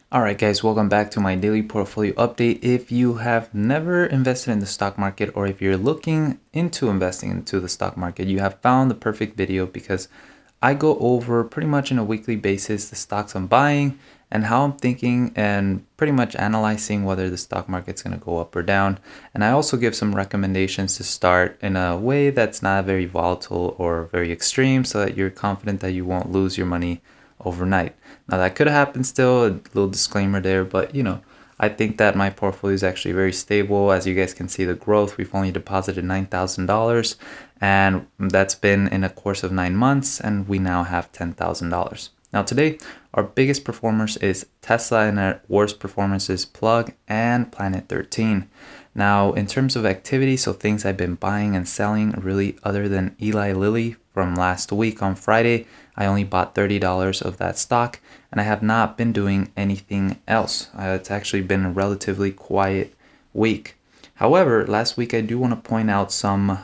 Alright guys, welcome back to my daily portfolio update. If you have never invested in the stock market, or if you're looking into investing into the stock market, you have found the perfect video, because I go over pretty much on a weekly basis the stocks I'm buying and how I'm thinking and pretty much analyzing whether the stock market's going to go up or down. And I also give some recommendations to start in a way that's not very volatile or very extreme, so that you're confident that you won't lose your money overnight. Now that could happen still, a little disclaimer there, but I think that my portfolio is actually very stable. As you guys can see, the growth, we've only deposited $9,000, and that's been in a course of 9 months, and we now have $10,000. Now today, our biggest performers is Tesla, and our worst performance is Plug and Planet 13. Now in terms of activity, so things I've been buying and selling, really other than Eli Lilly from last week on Friday, I only bought $30 of that stock, and I have not been doing anything else. It's actually been a relatively quiet week. However, last week I do want to point out some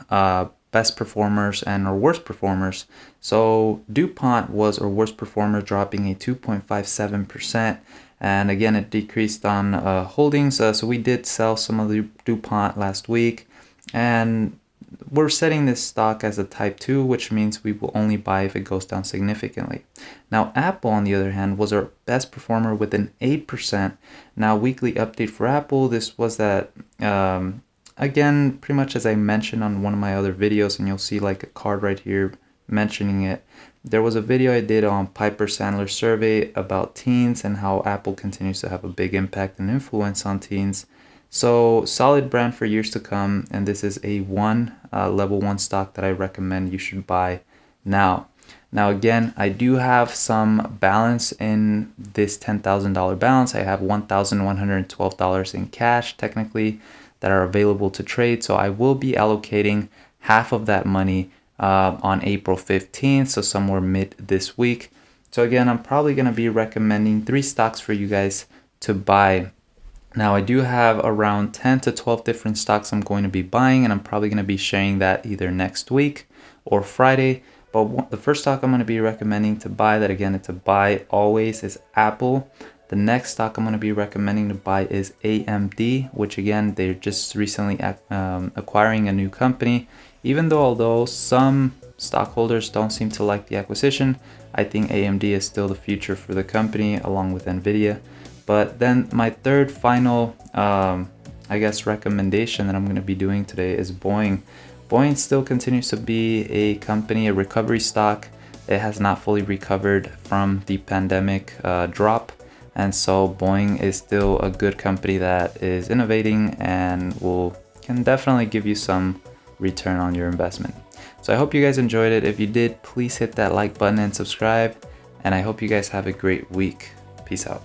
best performers and our worst performers. So DuPont was our worst performer, dropping a 2.57%. And again, it decreased on holdings. So we did sell some of the DuPont last week, and we're setting this stock as a type 2, which means we will only buy if it goes down significantly. Now Apple, on the other hand, was our best performer with an 8%. Now weekly update for Apple, this was that again, pretty much as I mentioned on one of my other videos, and you'll see like a card right here mentioning it. There was a video I did on Piper Sandler's survey about teens and how Apple continues to have a big impact and influence on teens. So solid brand for years to come, and this is a level 1 stock that I recommend you should buy now. Now again, I do have some balance in this $10,000 balance. I have $1,112 in cash technically that are available to trade, so I will be allocating half of that money on April 15th, so somewhere mid this week. So again, I'm probably going to be recommending 3 stocks for you guys to buy. Now I do have around 10 to 12 different stocks I'm going to be buying, and I'm probably going to be sharing that either next week or Friday. But the first stock I'm going to be recommending to buy, that again, it's a buy always, is Apple. The next stock I'm going to be recommending to buy is AMD, which again, they're just recently acquiring a new company. Even though, although some stockholders don't seem to like the acquisition, I think AMD is still the future for the company, along with Nvidia. But then my third final, I guess, recommendation that I'm going to be doing today is Boeing. Boeing still continues to be a company, a recovery stock. It has not fully recovered from the pandemic drop. And so Boeing is still a good company that is innovating and can definitely give you some return on your investment. So I hope you guys enjoyed it. If you did, please hit that like button and subscribe. And I hope you guys have a great week. Peace out.